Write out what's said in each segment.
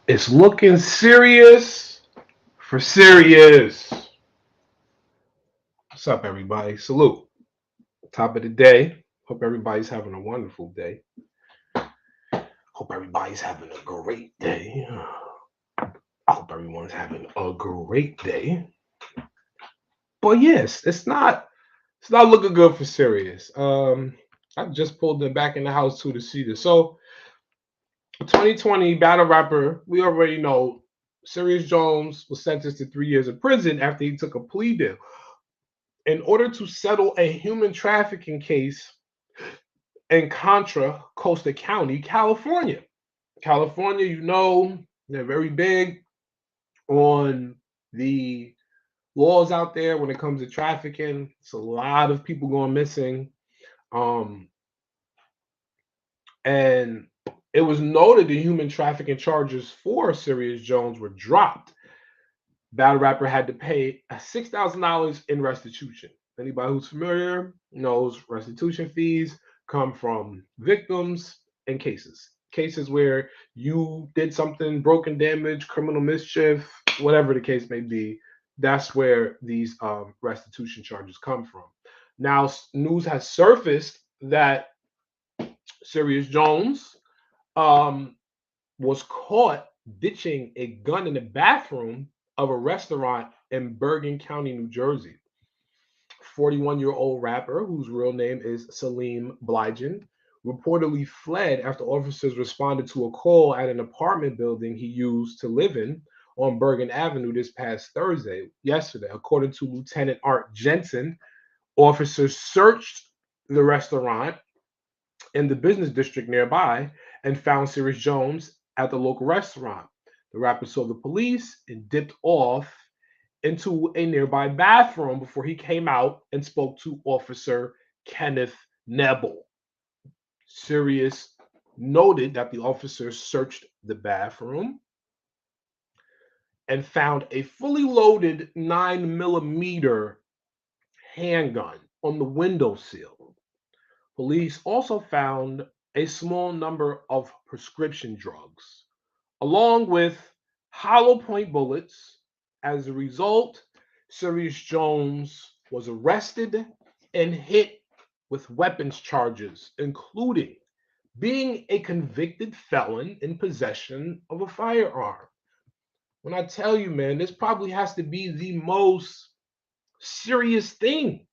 It's looking serious for serious. What's up, everybody? Salute. Top of the day. Hope everybody's having a wonderful day. Hope everybody's having a great day. I hope everyone's having a great day. But yes, it's not looking good for serious. I just pulled them back in the house too to see this. So 2020 battle rapper, we already know Serius Jones was sentenced to 3 years in prison after he took a plea deal in order to settle a human trafficking case in Contra Costa County, California. California, they're very big on the laws out there when it comes to trafficking. It's a lot of people going missing. Um, and it was noted the human trafficking charges for Serius Jones were dropped. Battle rapper had to pay $6,000 in restitution. Anybody who's familiar knows restitution fees come from victims and cases. Cases where you did something, broken damage, criminal mischief, whatever the case may be. That's where these restitution charges come from. Now, news has surfaced that Serius Jones um, was caught ditching a gun in the bathroom of a restaurant in Bergen County, New Jersey. 41-year-old rapper, whose real name is Saleem Bligen, reportedly fled after officers responded to a call at an apartment building he used to live in on Bergen Avenue this past yesterday. According to Lieutenant Art Jensen, officers searched the restaurant in the business district nearby and found Serius Jones at the local restaurant. The rapper saw the police and dipped off into a nearby bathroom before he came out and spoke to Officer Kenneth Knebl. Serius noted that the officers searched the bathroom and found a fully loaded 9mm handgun on the windowsill. Police also found a small number of prescription drugs, along with hollow point bullets. As a result, Serius Jones was arrested and hit with weapons charges, including being a convicted felon in possession of a firearm. When I tell you, man, this probably has to be the most serious thing.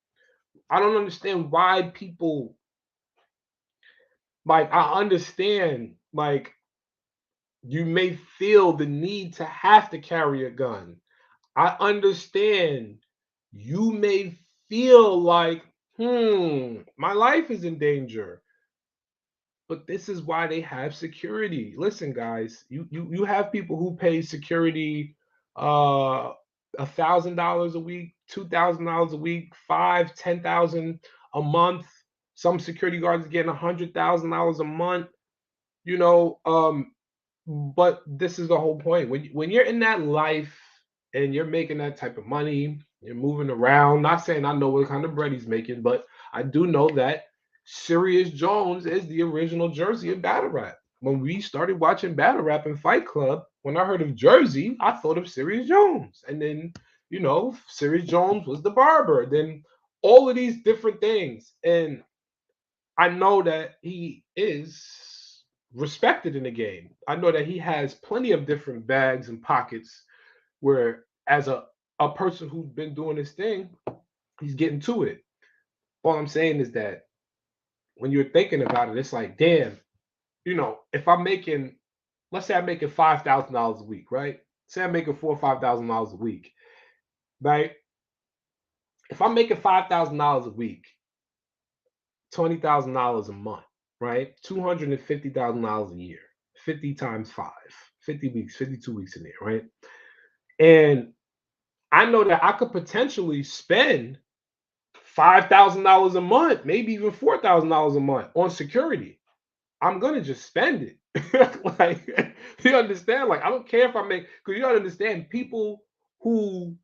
I don't understand why people I understand you may feel the need to have to carry a gun. I understand you may feel like, my life is in danger. But this is why they have security. Listen, guys, you have people who pay security $1,000 a week, $2,000 a week, five, 10,000 a month. Some security guards are getting $100,000 a month. You know, but this is the whole point. When you're in that life and you're making that type of money, you're moving around. Not saying I know what kind of bread he's making, but I do know that Serius Jones is the original Jersey of battle rap. When we started watching battle rap in Fight Club, when I heard of Jersey, I thought of Serius Jones. And then, Serius Jones was the barber. Then all of these different things. And I know that he is respected in the game. I know that he has plenty of different bags and pockets where as a person who's been doing this thing, he's getting to it. All I'm saying is that when you're thinking about it, it's like, damn, if I'm making, let's say I'm making $5,000 a week, right? Say I'm making $4 or $5,000 a week, right? If I'm making $5,000 a week, $20,000 a month, right? $250,000 a year, 50 times five, 50 weeks, 52 weeks in there, right? And I know that I could potentially spend $5,000 a month, maybe even $4,000 a month on security. I'm gonna just spend it. Like, you understand? Like, I don't care if I make, because you gotta understand, people who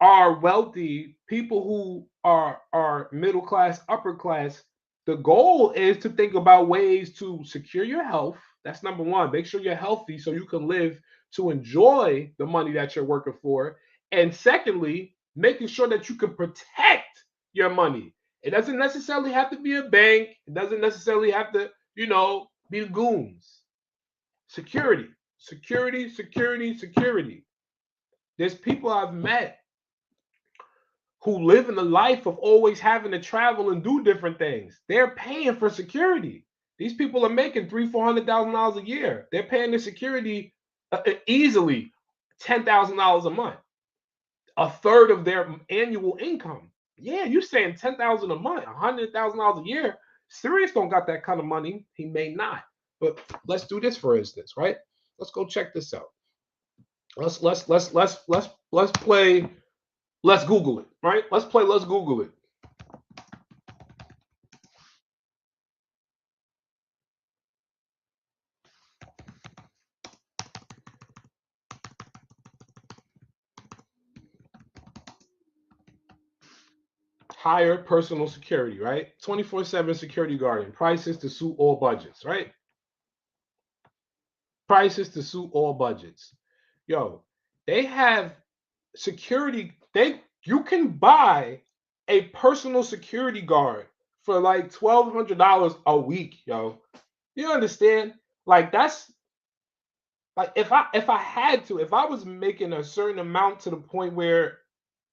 are wealthy, people who are middle class, upper class, the goal is to think about ways to secure your health, That's number one. Make sure you're healthy so you can live to enjoy the money that you're working for. And secondly, making sure that you can protect your money. It doesn't necessarily have to be a bank. It doesn't necessarily have to, be goons. Security, security, security, security. There's people I've met who live in the life of always having to travel and do different things. They're paying for security. These people are making $300,000-$400,000 a year. They're paying the security easily $10,000 a month, a third of their annual income. Yeah, you're saying $10,000 a month, $100,000 a year. Serius don't got that kind of money. He may not. But let's do this for instance, right? Let's go check this out. Let's play. Let's Google it, right? Let's Google it. Hire personal security, right? 24/7 security guardian. Prices to suit all budgets, right? Prices to suit all budgets. Yo, they have security. You can buy a personal security guard for like $1,200 a week, yo. You understand? Like that's like if I was making a certain amount to the point where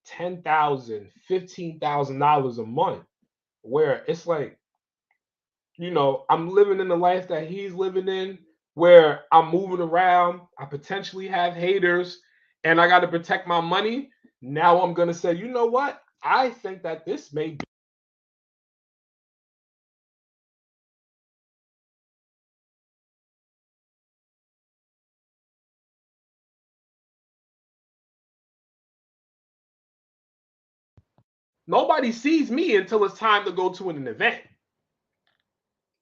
$10,000, $15,000 a month, where it's like, I'm living in the life that he's living in, where I'm moving around, I potentially have haters, and I got to protect my money. Now I'm gonna say, you know what? I think that this may be. Nobody sees me until it's time to go to an event.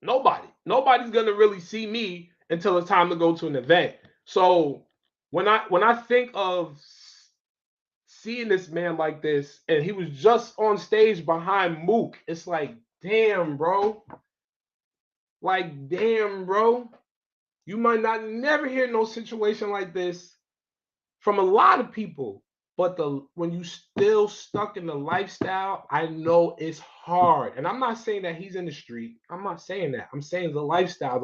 Nobody's gonna really see me until it's time to go to an event. So when I think of seeing this man like this, and he was just on stage behind Mook, it's like, damn, bro. Like, damn, bro. You might not never hear no situation like this from a lot of people. But when you still stuck in the lifestyle, I know it's hard. And I'm not saying that he's in the street. I'm not saying that. I'm saying the lifestyle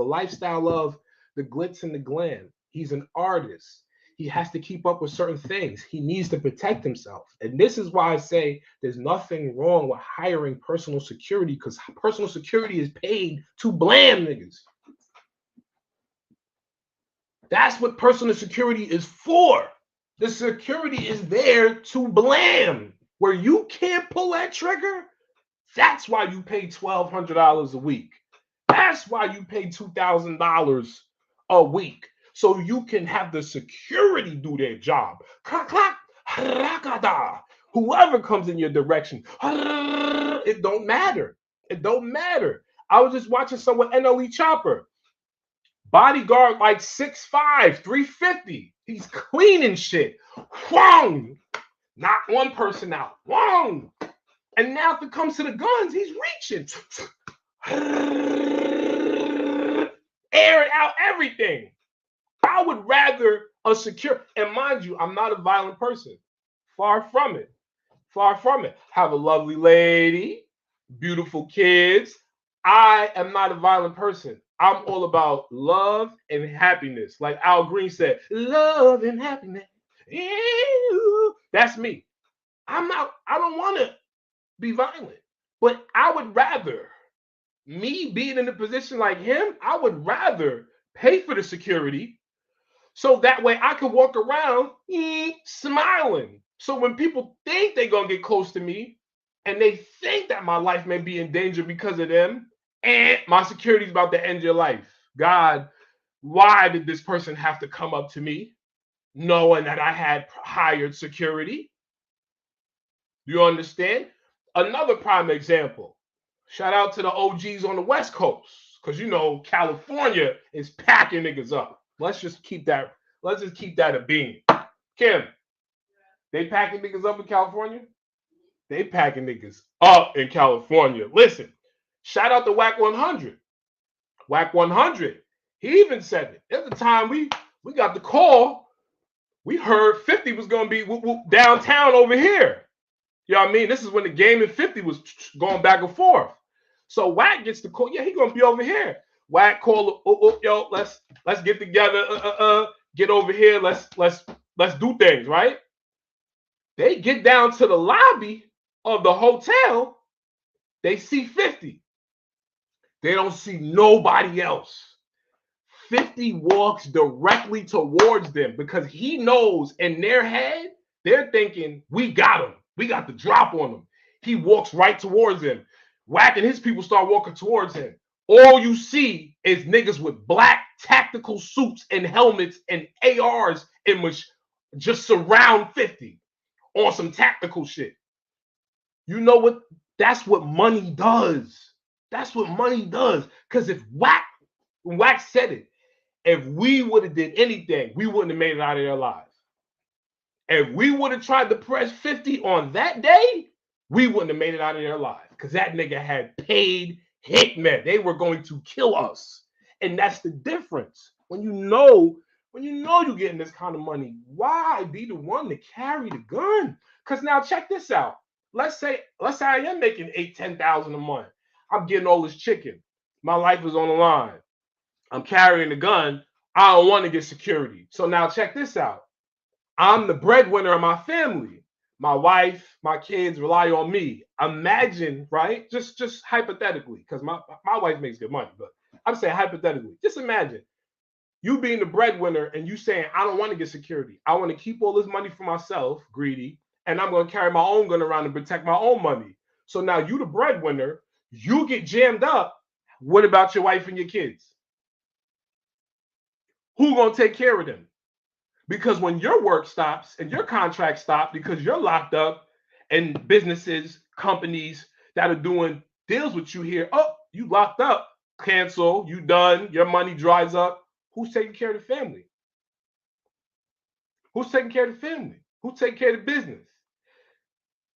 of the glitz and the glam. He's an artist. He has to keep up with certain things. He needs to protect himself. And this is why I say there's nothing wrong with hiring personal security, because personal security is paid to blam niggas. That's what personal security is for. The security is there to blam. Where you can't pull that trigger, that's why you pay $1,200 a week. That's why you pay $2,000 a week. So you can have the security do their job. Clack, clack, rakada. Whoever comes in your direction, it don't matter. It don't matter. I was just watching someone NLE Chopper. Bodyguard like 6'5", 350. He's cleaning shit. Whong! Knock one person out. Whong! And now if it comes to the guns, he's reaching. Airing out everything. I would rather a secure, and mind you, I'm not a violent person. Far from it. Far from it. Have a lovely lady, beautiful kids. I am not a violent person. I'm all about love and happiness. Like Al Green said, love and happiness. That's me. I don't want to be violent, but I would rather, me being in a position like him, I would rather pay for the security so that way I can walk around smiling. So when people think they're going to get close to me and they think that my life may be in danger because of them, and my security is about to end your life. God, why did this person have to come up to me knowing that I had hired security? You understand? Another prime example. Shout out to the OGs on the West Coast, because California is packing niggas up. Let's just keep that a beam. Kim, they packing niggas up in California? They packing niggas up in California. Listen, shout out to Whack 100. Whack 100 He even said it. At the time we got the call, we heard 50 was going to be downtown over here. You know what I mean? This is when the game in 50 was going back and forth. So Wack gets the call. Yeah, he gonna be over here. Wack call, yo, let's get together. Get over here. Let's do things, right? They get down to the lobby of the hotel. They see 50. They don't see nobody else. 50 walks directly towards them because he knows in their head, they're thinking, we got him. We got the drop on him. He walks right towards him. Wack and his people start walking towards him. All you see is niggas with black tactical suits and helmets and ARs and just surround 50 on some tactical shit. You know what? That's what money does. That's what money does. Because if Wack said it, if we would have did anything, we wouldn't have made it out of there alive. If we would have tried to press 50 on that day, we wouldn't have made it out of there alive. Because that nigga had paid hitmen. They were going to kill us. And that's the difference. When you know you're getting this kind of money, why be the one to carry the gun? Because now check this out. Let's say I am making $8,000-$10,000 a month. I'm getting all this chicken. My life is on the line. I'm carrying the gun. I don't want to get security. So now check this out. I'm the breadwinner of my family. My wife, my kids rely on me. Imagine, right? Just hypothetically, because my wife makes good money, but I'm saying hypothetically. Just imagine you being the breadwinner and you saying, I don't want to get security. I want to keep all this money for myself, greedy, and I'm going to carry my own gun around and protect my own money. So now you the breadwinner, you get jammed up. What about your wife and your kids? Who going to take care of them? Because when your work stops and your contract stops because you're locked up and businesses, companies that are doing deals with you here, oh, you locked up, cancel, you done, your money dries up. Who's taking care of the family? Who's taking care of the family? Who's taking care of the business?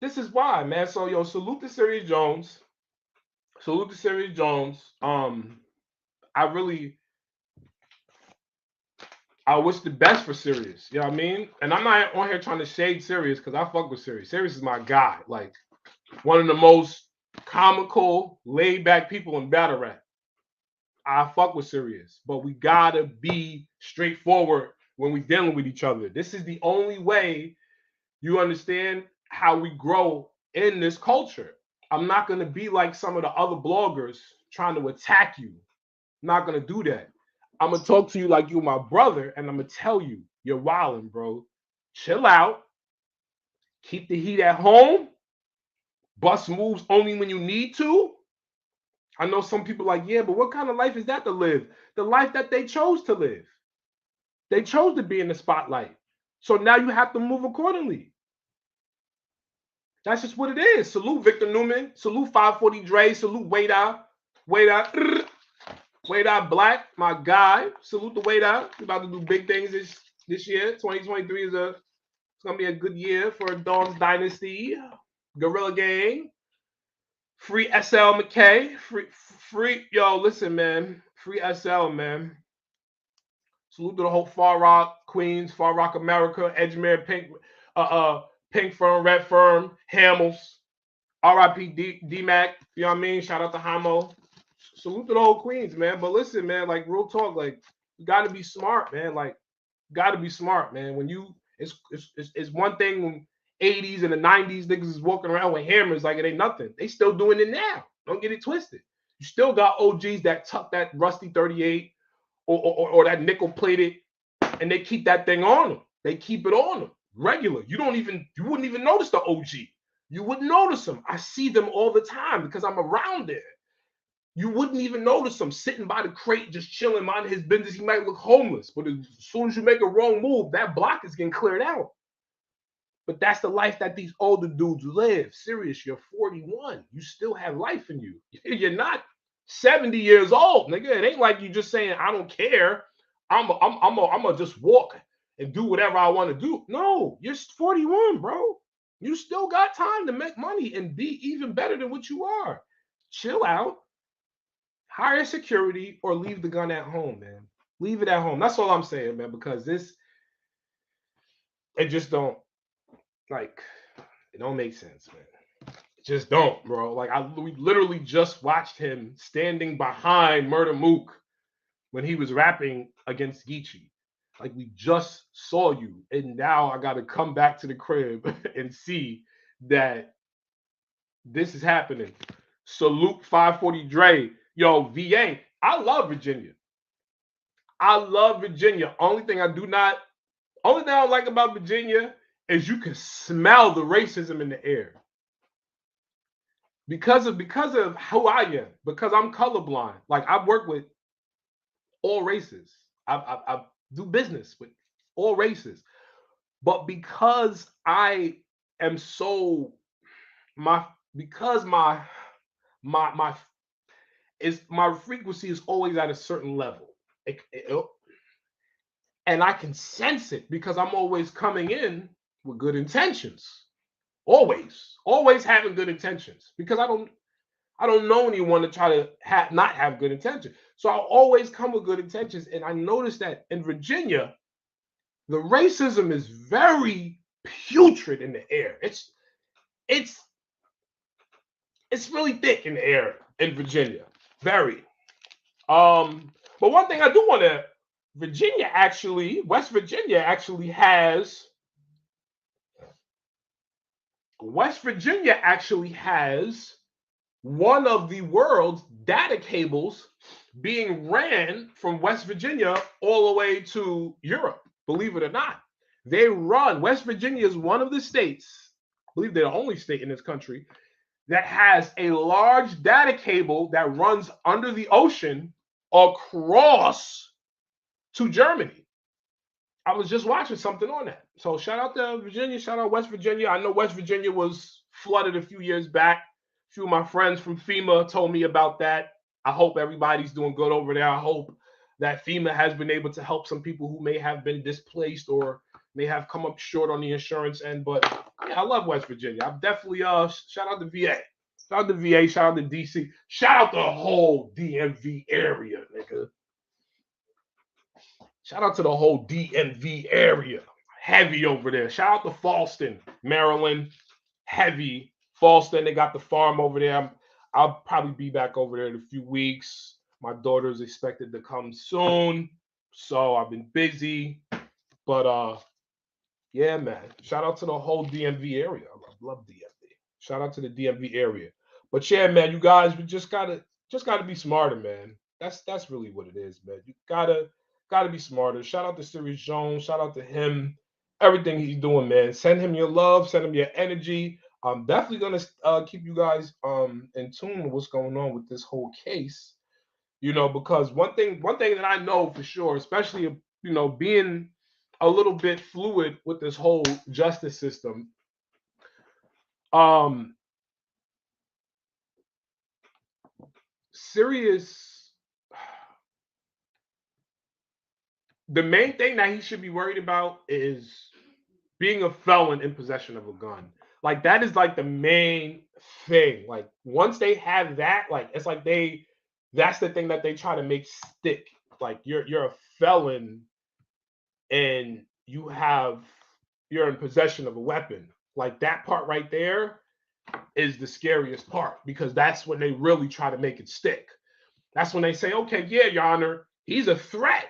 This is why, man. So, yo, salute to Serius Jones. Salute to Serius Jones. I wish the best for Serius. You know what I mean? And I'm not on here trying to shade Serius because I fuck with Serius. Serius is my guy. Like, one of the most comical, laid-back people in battle rap. I fuck with Serius. But we gotta be straightforward when we dealing with each other. This is the only way you understand how we grow in this culture. I'm not gonna be like some of the other bloggers trying to attack you. I'm not gonna do that. I'm gonna talk to you like you're my brother, and I'm gonna tell you, you're wilding, bro. Chill out. Keep the heat at home. Bust moves only when you need to. I know some people like, yeah, but what kind of life is that to live? The life that they chose to live. They chose to be in the spotlight. So now you have to move accordingly. That's just what it is. Salute Victor Newman. Salute 540 Dre. Salute Wade Out. Wade Out Black, my guy. Salute the Wade Out. We're about to do big things this year. 2023 it's gonna be a good year for Dog's Dynasty, Gorilla Gang, free SL McKay, free. Yo, listen, man, free SL, man. Salute to the whole Far Rock Queens, Far Rock America, Edgemere, Pink Firm, Red Firm, Hamels, R.I.P. D-Mac. You know what I mean? Shout out to Hamo. Salute to the whole Queens, man. But listen, man, like real talk, like you gotta be smart, man. Like, gotta be smart, man. When you it's one thing when 80s and the 90s niggas is walking around with hammers like it ain't nothing. They still doing it now. Don't get it twisted. You still got OGs that tuck that rusty 38 or that nickel plated, and they keep that thing on them. They keep it on them regular. You wouldn't even notice the OG. You wouldn't notice them. I see them all the time because I'm around there. You wouldn't even notice him sitting by the crate, just chilling, minding his business. He might look homeless, but as soon as you make a wrong move, that block is getting cleared out. But that's the life that these older dudes live. Serious, you're 41. You still have life in you. You're not 70 years old, nigga. It ain't like you just saying, I don't care. I'm gonna just walk and do whatever I want to do. No, you're 41, bro. You still got time to make money and be even better than what you are. Chill out. Hire security or leave the gun at home, man. Leave it at home. That's all I'm saying, man, because it just don't, like, it don't make sense, man. It just don't, bro. Like, we literally just watched him standing behind Murder Mook when he was rapping against Geechee. Like, we just saw you, and now I got to come back to the crib and see that this is happening. Salute 540 Dre. Yo, VA. I love Virginia. I love Virginia. Only thing I don't like about Virginia is you can smell the racism in the air. Because of who I am, because I'm colorblind. Like, I work with all races. I do business with all races. But because I am so because my frequency is always at a certain level. And I can sense it because I'm always coming in with good intentions. Always having good intentions, because I don't know anyone to try to not have good intentions. So I always come with good intentions. And I noticed that in Virginia, the racism is very putrid in the air. It's really thick in the air in Virginia. Very. But one thing I do want to, West Virginia actually has one of the world's data cables being ran from West Virginia all the way to Europe. Believe it or not, West Virginia is one of the states, I believe they're the only state in this country, that has a large data cable that runs under the ocean across to Germany. I was just watching something on that. So shout out to Virginia, shout out West Virginia. I know West Virginia was flooded a few years back. A few of my friends from FEMA told me about that. I hope everybody's doing good over there. I hope that FEMA has been able to help some people who may have been displaced or may have come up short on the insurance end. But yeah, I love West Virginia. I'm definitely shout out to VA. Shout out to VA, shout out to DC, shout out the whole DMV area, nigga. Shout out to the whole DMV area. Heavy over there. Shout out to Falston, Maryland. Heavy. Falston, they got the farm over there. I'll probably be back over there in a few weeks. My daughter's expected to come soon, so I've been busy. But yeah, man. Shout out to the whole DMV area. I love DMV. Shout out to the DMV area. But yeah, man, you guys, we just gotta be smarter, man. That's really what it is, man. You gotta be smarter. Shout out to Serius Jones. Shout out to him. Everything he's doing, man. Send him your love. Send him your energy. I'm definitely gonna keep you guys in tune with what's going on with this whole case. Because one thing that I know for sure, especially being a little bit fluid with this whole justice system, Serious, the main thing that he should be worried about is being a felon in possession of a gun. Like, that is like the main thing. Like, once they have that, like, it's like that's the thing that they try to make stick. Like, you're a felon and you're in possession of a weapon. Like, that part right there is the scariest part, because that's when they really try to make it stick. That's when they say, okay, yeah, Your Honor, he's a threat.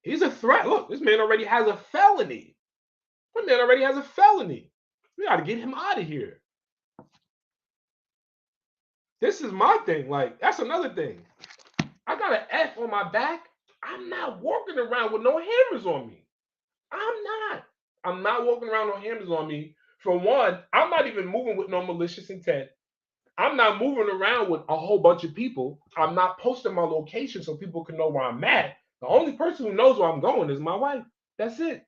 He's a threat. Look, this man already has a felony. We got to get him out of here. This is my thing. Like, that's another thing. I got an F on my back. I'm not walking around with no hammers on me. I'm not walking around with no hammers on me. For one, I'm not even moving with no malicious intent. I'm not moving around with a whole bunch of people. I'm not posting my location so people can know where I'm at. The only person who knows where I'm going is my wife. That's it.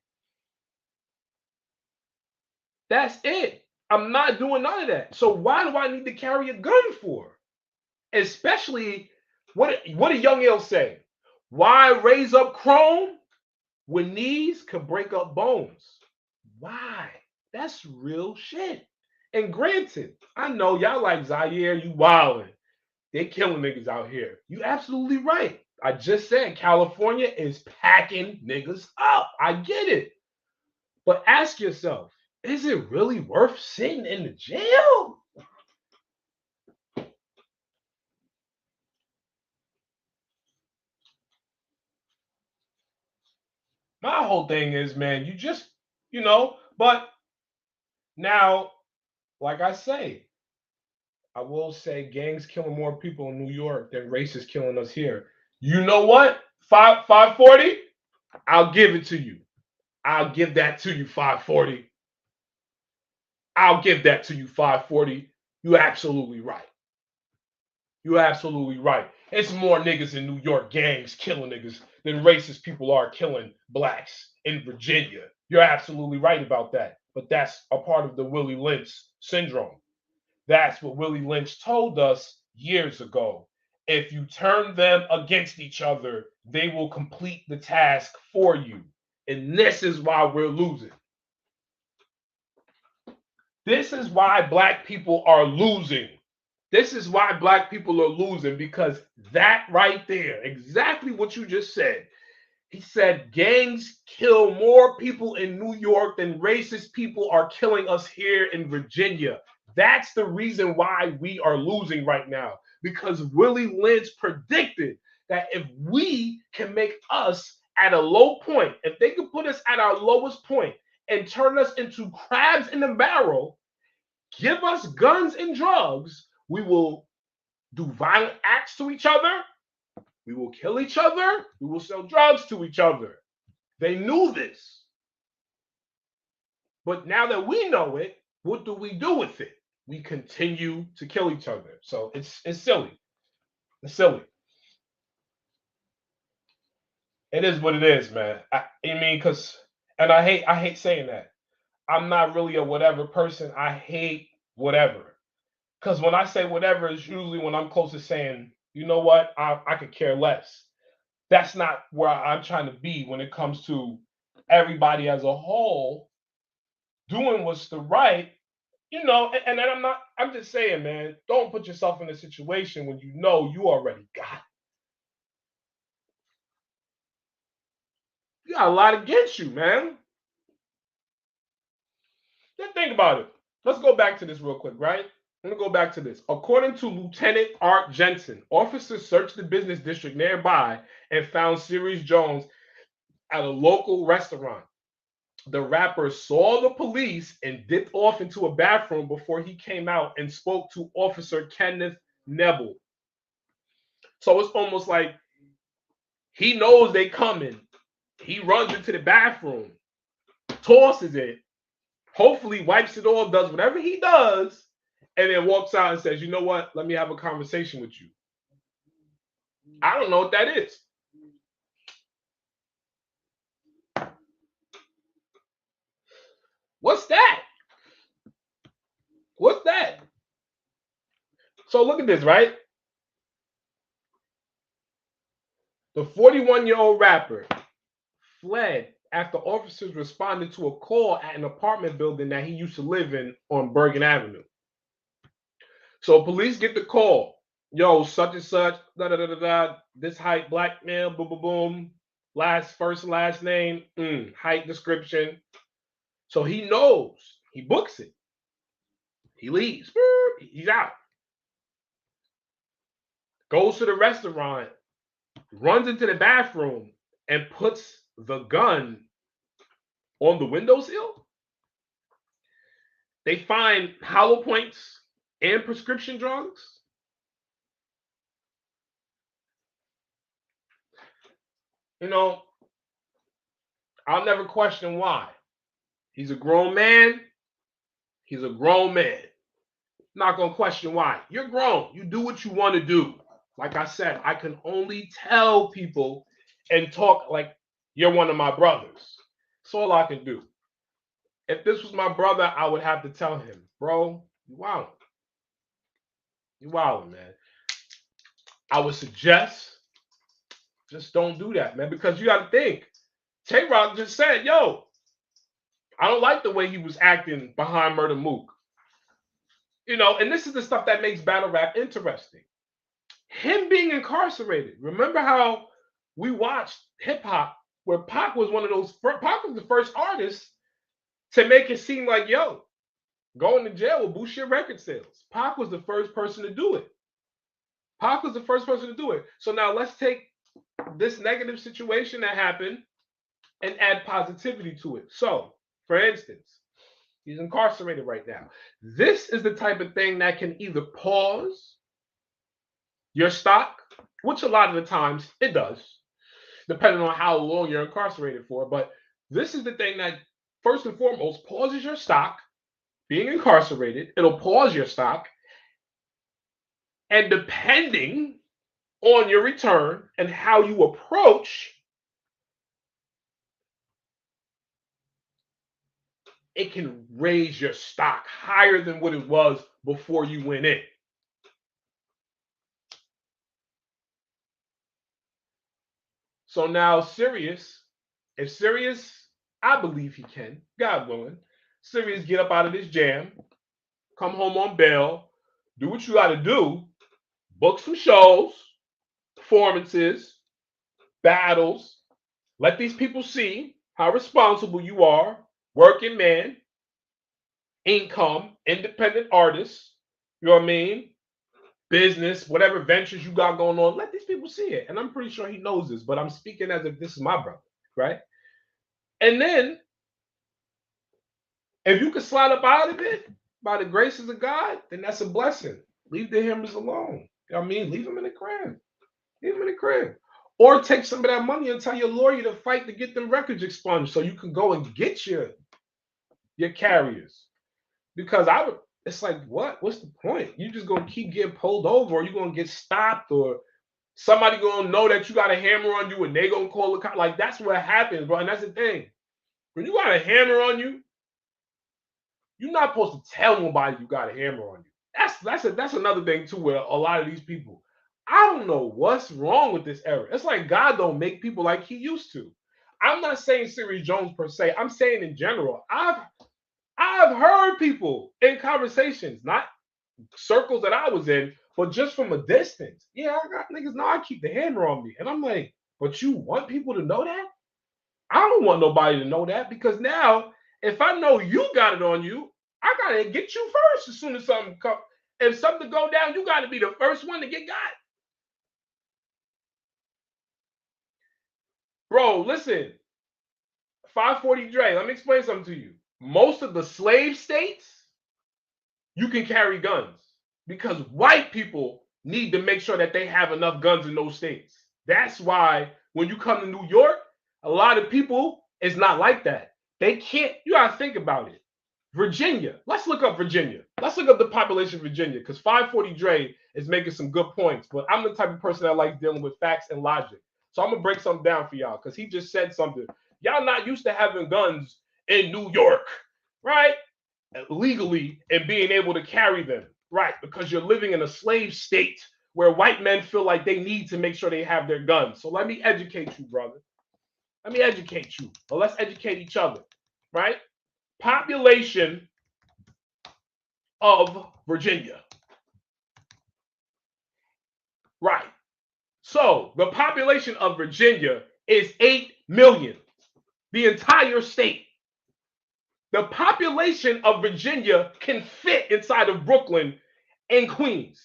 That's it. I'm not doing none of that. So why do I need to carry a gun for? Especially, what did Young L say? Why raise up chrome when knees could break up bones? Why? That's real shit. And granted, I know y'all like Zaire, you wildin'. They killing niggas out here. You absolutely right. I just said California is packing niggas up. I get it. But ask yourself, is it really worth sitting in the jail? My whole thing is, man, but now, like I say, I will say gangs killing more people in New York than racists killing us here. You know what? 540? I'll give it to you. I'll give that to you, 540. I'll give that to you, 540. You're absolutely right. You're absolutely right. It's more niggas in New York gangs killing niggas than racist people are killing blacks in Virginia. You're absolutely right about that. But that's a part of the Willie Lynch syndrome. That's what Willie Lynch told us years ago. If you turn them against each other, they will complete the task for you. And this is why we're losing. This is why black people are losing. This is why black people are losing, because that right there, exactly what you just said. He said gangs kill more people in New York than racist people are killing us here in Virginia. That's the reason why we are losing right now, because Willie Lynch predicted that if we can make us at a low point, if they can put us at our lowest point and turn us into crabs in the barrel, give us guns and drugs, we will do violent acts to each other, we will kill each other, we will sell drugs to each other. They knew this. But now that we know it, what do we do with it? We continue to kill each other. So it's silly. It's silly. It is what it is, man. And I hate saying that. I'm not really a whatever person. I hate whatever. Because when I say whatever, it's usually when I'm close to saying, you know what, I could care less. That's not where I'm trying to be when it comes to everybody as a whole doing what's the right, and I'm just saying, man, don't put yourself in a situation when you know you already got it. You got a lot against you, man. Then think about it. Let's go back to this real quick, right? Let me go back to this. According to Lieutenant Art Jensen, officers searched the business district nearby and found Serius Jones at a local restaurant. The rapper saw the police and dipped off into a bathroom before he came out and spoke to Officer Kenneth Knebl. So it's almost like he knows they coming. He runs into the bathroom, tosses it, hopefully wipes it off, does whatever he does, and then walks out and says, you know what? Let me have a conversation with you. I don't know what that is. What's that? What's that? So look at this, right? The 41-year-old rapper fled after officers responded to a call at an apartment building that he used to live in on Bergen Avenue. So police get the call. Yo, such and such, da da da da da. This height, black male, boom boom boom. First last name, height description. So he knows. He books it. He leaves. He's out. Goes to the restaurant, runs into the bathroom, and puts the gun on the windowsill. They find hollow points and prescription drugs. I'll never question why. He's a grown man. He's a grown man. Not going to question why. You're grown. You do what you want to do. Like I said, I can only tell people and talk like you're one of my brothers. That's all I can do. If this was my brother, I would have to tell him, bro, you wildin'. You wildin', man. I would suggest just don't do that, man, because you got to think. Tay-Rock just said, yo, I don't like the way he was acting behind Murder Mook. And this is the stuff that makes battle rap interesting. Him being incarcerated. Remember how we watched hip hop, where Pac was one of those. Pac was the first artist to make it seem like, yo, going to jail will boost your record sales. Pac was the first person to do it. Pac was the first person to do it. So now let's take this negative situation that happened and add positivity to it. So, for instance, he's incarcerated right now. This is the type of thing that can either pause your stock, which a lot of the times it does, depending on how long you're incarcerated for. But this is the thing that, first and foremost, pauses your stock. Being incarcerated, it'll pause your stock. And depending on your return and how you approach, it can raise your stock higher than what it was before you went in. So now Serius, if Serius, I believe he can, God willing, Serius get up out of this jam, come home on bail, do what you got to do, book some shows, performances, battles, let these people see how responsible you are, working man, income, independent artist, you know what I mean? Business, whatever ventures you got going on, let these people see it. And I'm pretty sure he knows this, but I'm speaking as if this is my brother, right? And then, if you can slide up out of it by the graces of God, then that's a blessing. Leave the hammers alone. You know what I mean? Leave them in the crib. Leave them in the crib. Or take some of that money and tell your lawyer to fight to get them records expunged so you can go and get your carriers. Because it's like, what? What's the point? You just gonna keep getting pulled over, or you gonna get stopped, or somebody gonna know that you got a hammer on you and they gonna call the cop. Like, that's what happens, bro. And that's the thing. When you got a hammer on you, you're not supposed to tell nobody you got a hammer on you. That's another thing too, where a lot of these people, I don't know what's wrong with this era. It's like God don't make people like he used to. I'm not saying Serius Jones per se. I'm saying in general. I've heard people in conversations, not circles that I was in, but just from a distance. Yeah, I got niggas know I keep the hammer on me. And I'm like, but you want people to know that? I don't want nobody to know that, because now if I know you got it on you, I gotta get you first as soon as something comes. If something go down, you gotta be the first one to get got. Bro, listen, 540 Dre, let me explain something to you. Most of the slave states, you can carry guns because white people need to make sure that they have enough guns in those states. That's why when you come to New York, a lot of people, it's not like that. They can't, you gotta think about it. Virginia, let's look up Virginia. Let's look up the population of Virginia, because 540 Dre is making some good points, but I'm the type of person that likes dealing with facts and logic. So I'm gonna break something down for y'all, because he just said something. Y'all not used to having guns in New York, right? Legally, and being able to carry them, right? Because you're living in a slave state where white men feel like they need to make sure they have their guns. So let me educate you, brother. Let me educate you. Or let's educate each other, right? Population of Virginia. Right. So the population of Virginia is 8 million, the entire state. The population of Virginia can fit inside of Brooklyn and Queens.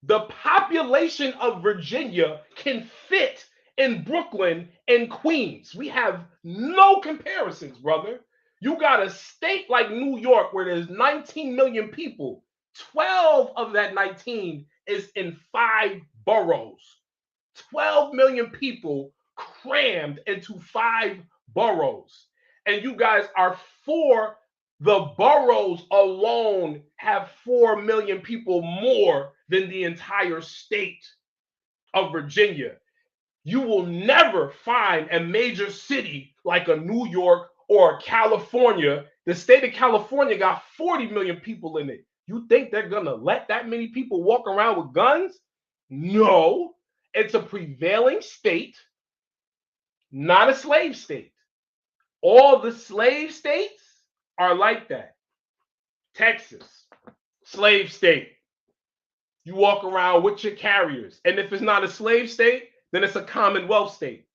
The population of Virginia can fit in Brooklyn and Queens. We have no comparisons, brother. You got a state like New York where there's 19 million people. 12 of that 19 is in 5 boroughs. 12 million people crammed into 5 boroughs. And you guys are the boroughs alone have 4 million people more than the entire state of Virginia. You will never find a major city like a New York or California. The state of California got 40 million people in it. You think they're going to let that many people walk around with guns? No. It's a prevailing state, not a slave state. All the slave states are like that. Texas, slave state. You walk around with your carriers. And if it's not a slave state, then it's a commonwealth state.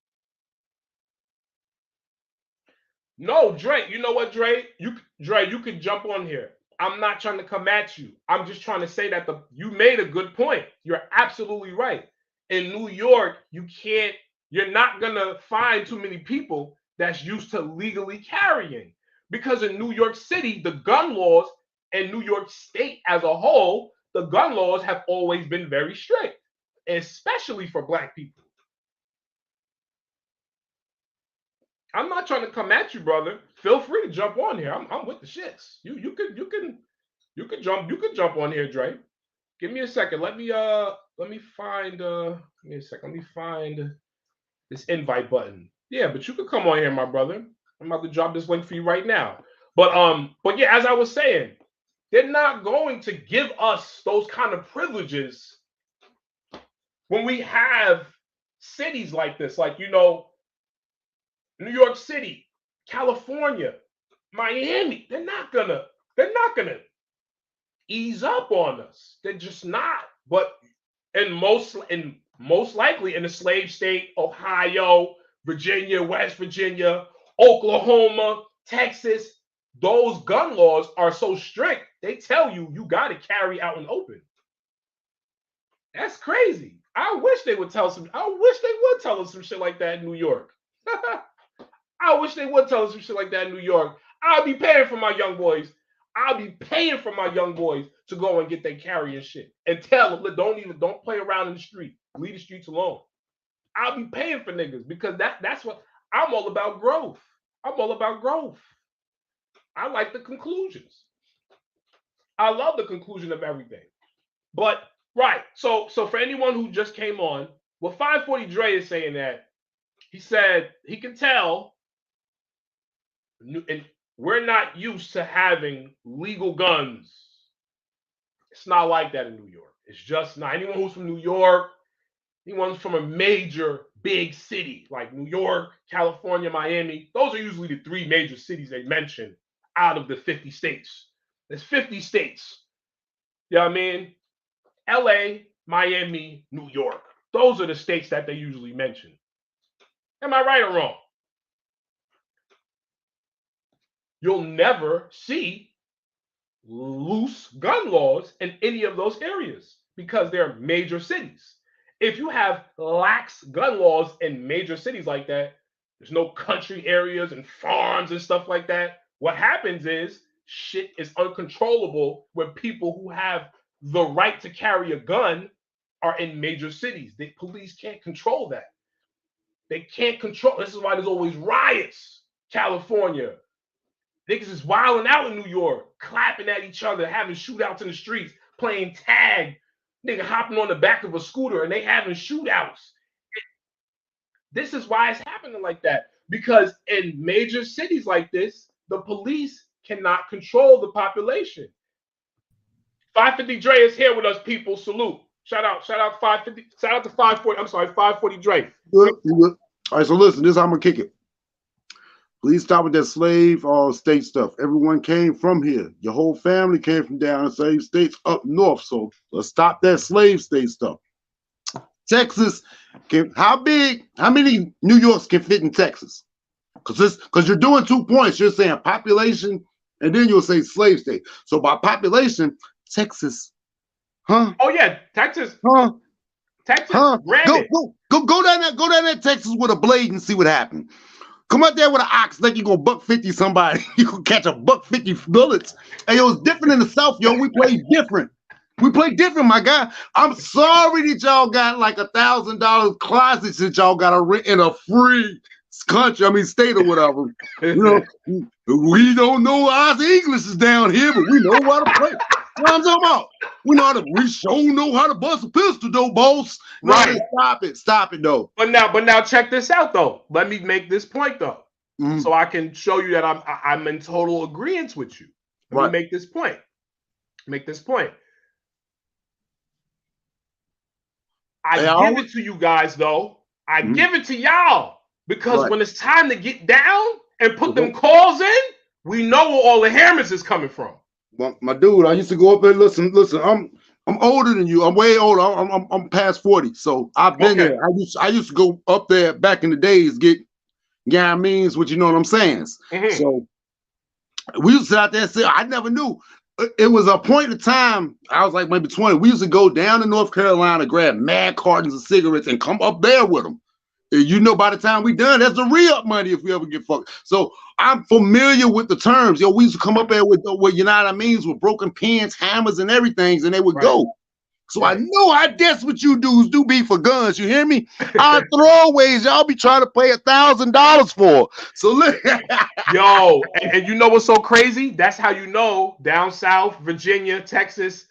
No, Dre, you know what, Dre? You could jump on here. I'm not trying to come at you. I'm just trying to say that you made a good point. You're absolutely right. In New York, you're not gonna find too many people that's used to legally carrying. Because in New York City, the gun laws and New York State as a whole, the gun laws have always been very strict, especially for Black people. I'm not trying to come at you, brother. Feel free to jump on here. I'm with the shits. You could jump on here, Dre. Give me a second. Let me find give me a second. Let me find this invite button. Yeah, but you could come on here, my brother. I'm about to drop this link for you right now. But yeah, as I was saying, they're not going to give us those kind of privileges when we have cities like this, like, you know, New York City, California, Miami. They're not gonna ease up on us. They're just not. But most likely in the slave state, Ohio, Virginia, West Virginia, Oklahoma, Texas, those gun laws are so strict, they tell you got to carry out in open. That's crazy. I wish they would tell us some shit like that in New York. I wish they would tell us some shit like that in New York. I'll be paying for my young boys. To go and get their carrying shit and tell them, don't play around in the street. Leave the streets alone. I'll be paying for niggas because that's what I'm all about. Growth. I like the conclusions. I love the conclusion of everything. But right, so for anyone who just came on, well, 540 Dre is saying that he said he can tell, and we're not used to having legal guns. It's not like that in New York. It's just not. Anyone who's from New York, anyone from a major big city like New York, California, Miami, those are usually the three major cities they mention out of the 50 states. There's 50 states. You know what I mean? LA, Miami, New York. Those are the states that they usually mention. Am I right or wrong? You'll never see loose gun laws in any of those areas because they're major cities. If you have lax gun laws in major cities like that, there's no country areas and farms and stuff like that. What happens is shit is uncontrollable when people who have the right to carry a gun are in major cities. The police can't control that. They can't control. This is why there's always riots. California. Niggas is wilding out in New York, clapping at each other, having shootouts in the streets, playing tag, nigga hopping on the back of a scooter and they having shootouts. This is why it's happening like that. Because in major cities like this, the police cannot control the population. 550 Dre is here with us, people. Salute. Shout out 550. Shout out to 540. I'm sorry, 540 Dre. Good. All right, so listen, this is how I'm gonna kick it. Please stop with that slave state stuff. Everyone came from here. Your whole family came from down in slave states up north. So let's stop that slave state stuff. Texas how many New Yorks can fit in Texas? Because you're doing 2 points. You're saying population, and then you'll say slave state. So by population, Texas, huh? Oh yeah, Texas, huh? Texas, huh? Go down there, Texas with a blade and see what happens. Come out there with an ox, like you gonna $150 somebody. You gonna catch a $150 bullets. Hey, it was different in the South, yo. We played different. My guy. I'm sorry that y'all got like $1,000 closets that y'all got to rent in a free country, state or whatever. You know, we don't know our English is down here, but we know how to play. You know what I'm talking about? We sure know how to bust a pistol, though, boss. Right. Stop it, though. But now check this out, though. Let me make this point, though, so I can show you that I'm in total agreement with you. Let me make this point. I give it to you guys, though. I give it to y'all because when it's time to get down and put them calls in, we know where all the hammers is coming from. My dude, I used to go up there. Listen. I'm older than you. I'm way older. I'm past 40. So I've been there. I used to go up there back in the days, get means what you know what I'm saying. So we used to sit out there and say, I never knew. It was a point of time, I was like maybe 20. We used to go down to North Carolina, grab mad cartons of cigarettes and come up there with them. And you know, by the time we done, that's the re-up money if we ever get fucked. So I'm familiar with the terms. Yo, we used to come up there with you know what I mean, with broken pins, hammers, and everything, and they would go. So I know how desperate you dudes do be for guns. You hear me? Our throwaways, y'all be trying to pay $1,000 for. So look, yo, and you know what's so crazy? That's how you know down south, Virginia, Texas,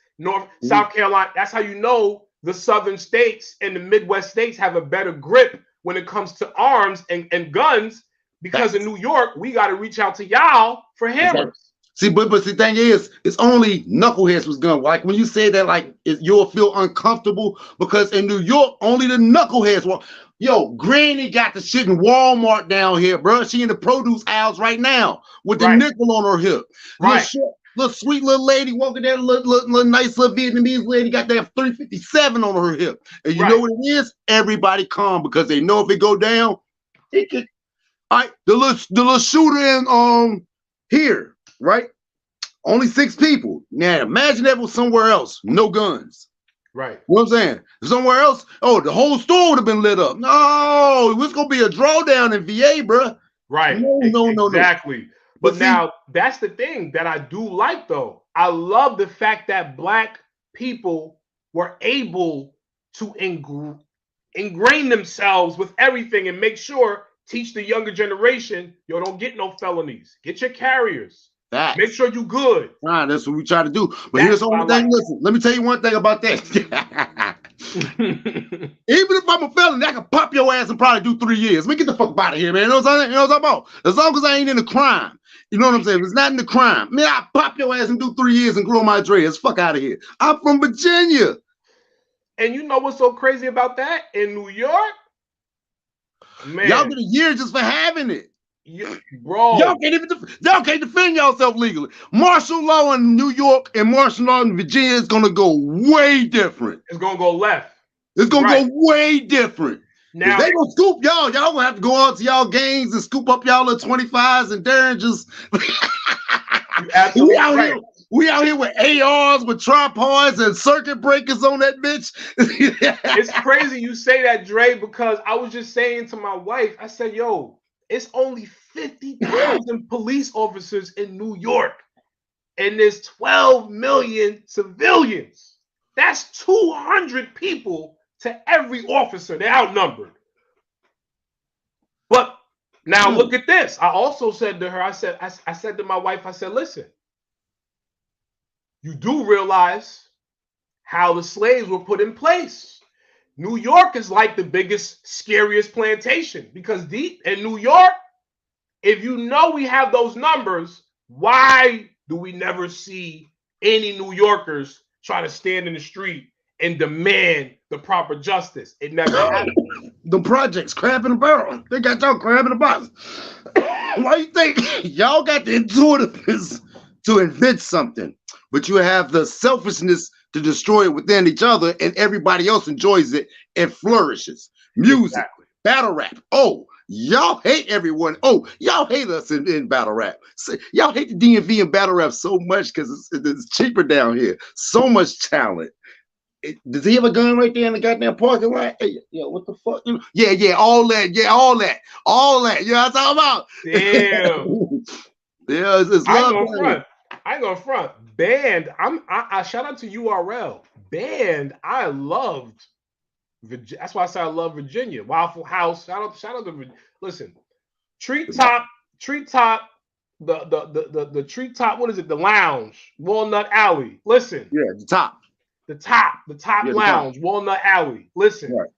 South Carolina. That's how you know the southern states and the Midwest states have a better grip when it comes to arms and guns. Because in New York, we got to reach out to y'all for hammers. See, but the thing is, it's only knuckleheads was gun. Like when you say that, like you'll feel uncomfortable because in New York, only the knuckleheads want. Yo, Granny got the shit in Walmart down here, bro. She in the produce aisles right now with the nickel on her hip. Little sweet little lady walking down, little nice little Vietnamese lady got that 357 on her hip. And you know what it is? Everybody calm because they know if it go down, it could. All right, the little shooter in here. Right? Only 6 people. Now imagine that was somewhere else. No guns. Right. You know what I'm saying? Somewhere else. Oh, the whole store would have been lit up. No, it was gonna be a drawdown in VA, bro. Right. No. Exactly. But now that's the thing that I do like though. I love the fact that Black people were able to ingrain themselves with everything and make sure, teach the younger generation, yo, don't get no felonies. Get your carriers. Make sure you good. Right, that's what we try to do. But here's the only thing. Listen, let me tell you one thing about that. Even if I'm a felon, I can pop your ass and probably do 3 years. Let me get the fuck out of here, man. You know what I'm talking about? As long as I ain't in the crime. You know what I'm saying? If it's not in the crime, man, I pop your ass and do 3 years and grow my dreads. Fuck out of here. I'm from Virginia. And you know what's so crazy about that? In New York, man, y'all get a year just for having it. Bro, y'all can't defend yourself legally. Martial law in New York and martial law in Virginia is gonna go way different. It's gonna go left. It's gonna go way different. Now they gonna scoop y'all. Y'all gonna have to go out to y'all gangs and scoop up y'all little 25s and Derringers. We out here with ARs, with tripods and circuit breakers on that bitch. It's crazy you say that, Dre, because I was just saying to my wife, I said, yo, it's only 50,000 police officers in New York, and there's 12 million civilians. That's 200 people to every officer. They're outnumbered. But now look at this. I also said to her, I said to my wife, I said, listen, you do realize how the slaves were put in place. New York is like the biggest, scariest plantation because in New York, if you know we have those numbers, why do we never see any New Yorkers try to stand in the street and demand the proper justice? It never happened. The projects, crab in a barrel. They got y'all crab in a box. Why you think y'all got the intuitiveness to invent something, but you have the selfishness to destroy it within each other, and everybody else enjoys it and flourishes. Music, battle rap. Oh, y'all hate everyone. Oh, y'all hate us in battle rap. Y'all hate the DMV and battle rap so much because it's cheaper down here. So much talent. Does he have a gun right there in the goddamn parking lot? Hey, yo, what the fuck? Yeah, all that. Yeah, all that. You know what I'm talking about? Damn. Yeah, it's love. I ain't gonna front. Band. I shout out to URL. Band. I loved. That's why I said I love Virginia. Waffle House. Shout out to. Listen, treetop. The treetop. What is it? The lounge. Walnut Alley. Listen. Yeah, the top lounge. Walnut Alley. Listen. Right.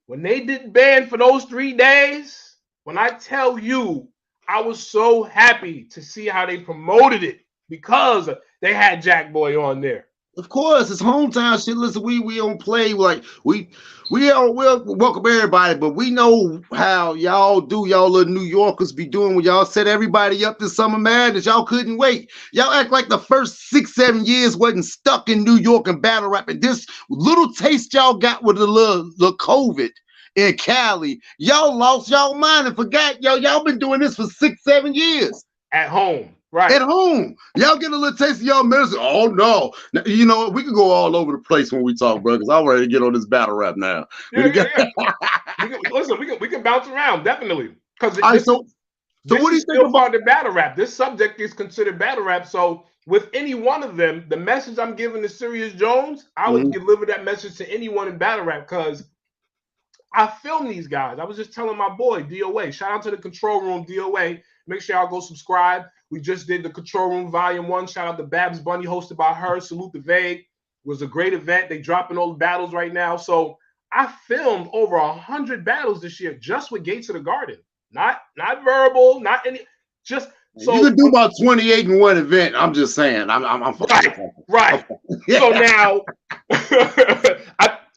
When they did band for those 3 days, when I tell you, I was so happy to see how they promoted it. Because they had Jack Boy on there. Of course, it's hometown shit. Listen, we don't play like we'll welcome everybody, but we know how y'all do. Y'all little New Yorkers be doing when y'all set everybody up this summer madness. Y'all couldn't wait. Y'all act like the first 6-7 years wasn't stuck in New York and battle rapping. This little taste y'all got with the little COVID in Cali, y'all lost y'all mind and forgot y'all been doing this for 6-7 years at home. Right. At home. Y'all get a little taste of y'all medicine. Oh, no. Now, you know, we can go all over the place when we talk, bro, because I'm ready to get on this battle rap now. Yeah. Listen, we can bounce around, definitely. Because so what do you think about the battle rap? This subject is considered battle rap. So with any one of them, the message I'm giving to Serius Jones, I would deliver that message to anyone in battle rap because I filmed these guys. I was just telling my boy, DOA. Shout out to the Control Room, DOA. Make sure y'all go subscribe. We just did the Control Room Volume 1. Shout out to Babs Bunny, hosted by her. Salute the Vague. It was a great event. They dropping all the battles right now. So I filmed over 100 battles this year just with Gates of the Garden. Not verbal, not any. Just so you can do about 28 in one event. I'm just saying. I'm right. So now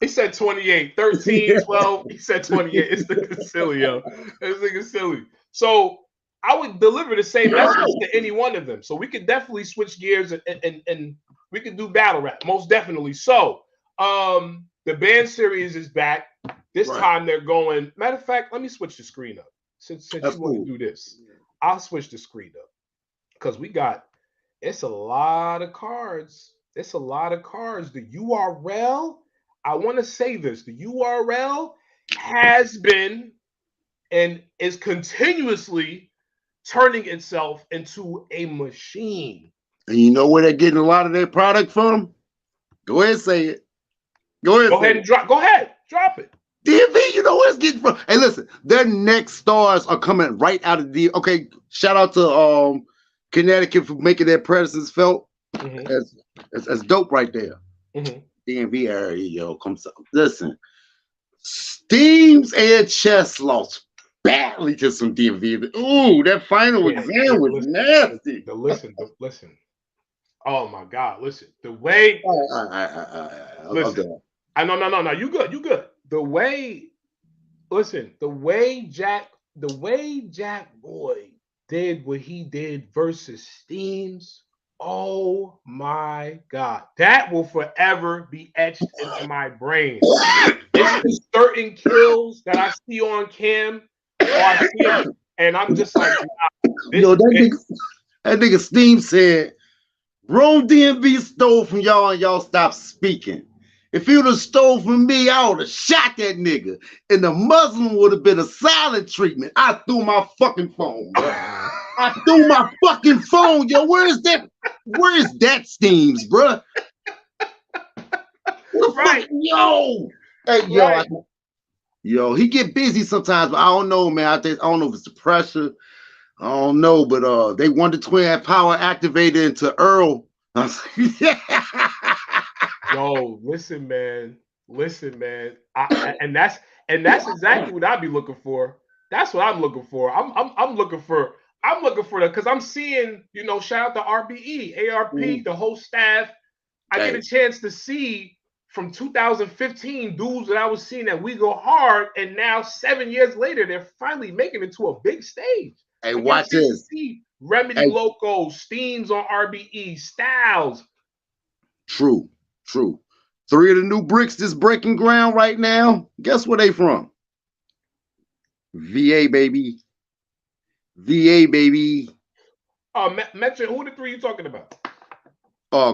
he said 28, 13, 12. He said 28. It's the silly, yo. It's nigga silly. So I would deliver the same message to any one of them. So we could definitely switch gears and we could do battle rap, most definitely. So the band series is back. This time they're going. Matter of fact, let me switch the screen up. Since you want to do this, I'll switch the screen up. Because it's a lot of cards. It's a lot of cards. The URL, I want to say this. The URL has been and is continuously turning itself into a machine. And you know where they're getting a lot of their product from? Go ahead and say it. Go ahead and drop. Go ahead, drop it. DMV, you know where it's getting from. Hey, listen, their next stars are coming right out of the. Okay, shout out to Connecticut for making their presence felt. That's dope right there. DMV area, yo, comes up. Listen, Steams and Chess lost badly to some DMV. Ooh, that final exam was nasty. Listen. Oh my God! Listen, the way. Listen, no. You good. The way Jack Boy did what he did versus Steams. Oh my God, that will forever be etched into my brain. It's certain kills that I see on cam, and I'm just like, yo, that nigga Steam said, Rome DMV stole from y'all and y'all stopped speaking. If he would have stole from me, I would have shot that nigga. And the Muslim would have been a silent treatment. I threw my fucking phone, bro. I threw my fucking phone. Yo, where is that Steams, bro? Right. Yo. Hey, yo. Right. Yo, he get busy sometimes, but I don't know, man. I don't know if it's the pressure. I don't know, but they want the twin power activated into Earl. Yo, listen, man. And that's exactly what I'd be looking for. That's what I'm looking for. I'm looking for that because I'm seeing, shout out to RBE, ARP, the whole staff. I get a chance to see from 2015 dudes that I was seeing that we go hard, and now 7 years later, they're finally making it to a big stage. Hey, watch this. See Remedy Loco, Steams on RBE, Styles. True. 3 of the new bricks that's breaking ground right now. Guess where they from? VA, baby. Mention who the 3 you talking about?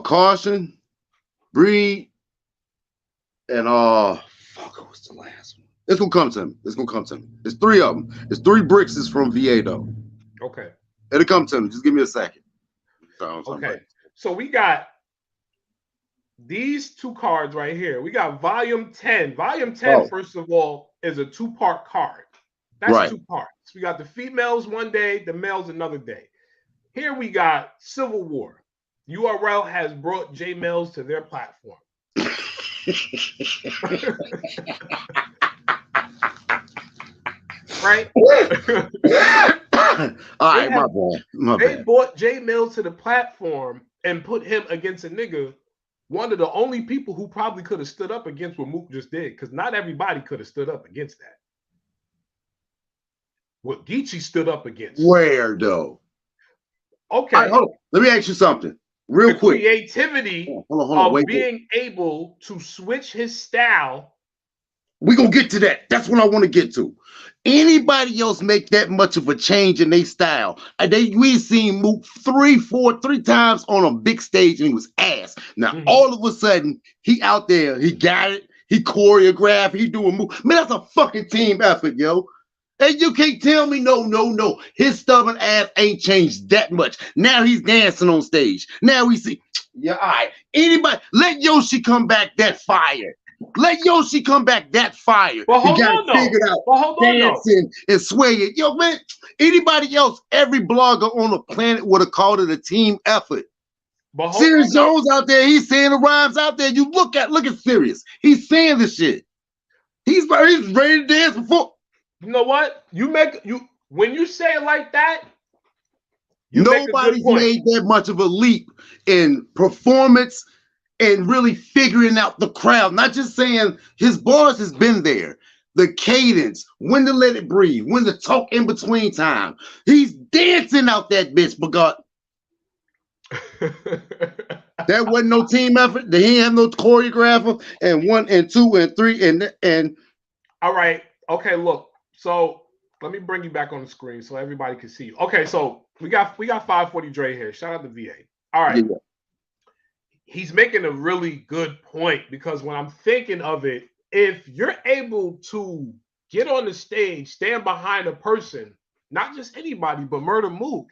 Caution, Breed, and what's the last one? It's gonna come to me. There's 3 of them. There's 3 bricks is from VA though. Okay. It'll come to me. Just give me a second. Okay. So we got these 2 cards right here. We got Volume 10. Volume 10, first of all, is a 2-part card. That's 2 parts. We got the females one day, the males another day. Here we got Civil War. URL has brought J Mills to their platform. Right? All right, my bad. They brought J Mills to the platform and put him against a nigga one of the only people who probably could have stood up against what Mook just did, because not everybody could have stood up against that. What Geechee stood up against. Where though? Okay. Right, hold on. Let me ask you something real quick. Creativity of being able to switch his style. We're going to get to that. That's what I want to get to. Anybody else make that much of a change in their style? We seen Mook three times on a big stage and he was ass. Now, all of a sudden, he out there, he got it, he choreographed, he doing moves. Man, that's a fucking team effort, yo. And you can't tell me no. His stubborn ass ain't changed that much. Now he's dancing on stage. Now we see, yeah, all right. Anybody, let Yoshi come back that fire. Let Yoshi come back that fire. Well, he got it figured out. Dancing and swaying. Yo, man, anybody else, every blogger on the planet would have called it a team effort. Serius Jones out there, he's saying the rhymes out there. You look at Serius. He's saying the shit. He's ready to dance before. You know what? When you say it like that, nobody's made that much of a leap in performance and really figuring out the crowd. Not just saying his bars has been there. The cadence, when to let it breathe, when to talk in between time. He's dancing out that bitch, but God. That wasn't no team effort. He didn't have no choreographer and 1 and 2 and 3 and all right. Okay, look. So let me bring you back on the screen so everybody can see you. Okay, so we got 540 Dre here. Shout out to VA. All right. Yeah. He's making a really good point because when I'm thinking of it, if you're able to get on the stage, stand behind a person, not just anybody, but Murder Mook,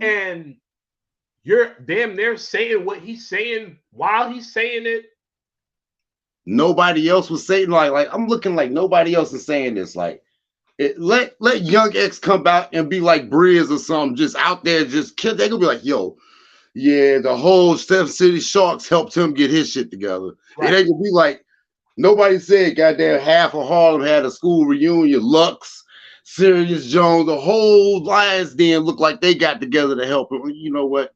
and you're damn near saying what he's saying while he's saying it. Nobody else was saying like I'm looking like nobody else is saying this. Like let Young X come out and be like Briz or something, just out there, just kill. They're gonna be like, yo, yeah, the whole Steph City Sharks helped him get his shit together. Right. It ain't gonna be like nobody said goddamn half of Harlem had a school reunion. Lux, Serius Jones, the whole Lions Den looked like they got together to help him. You know what?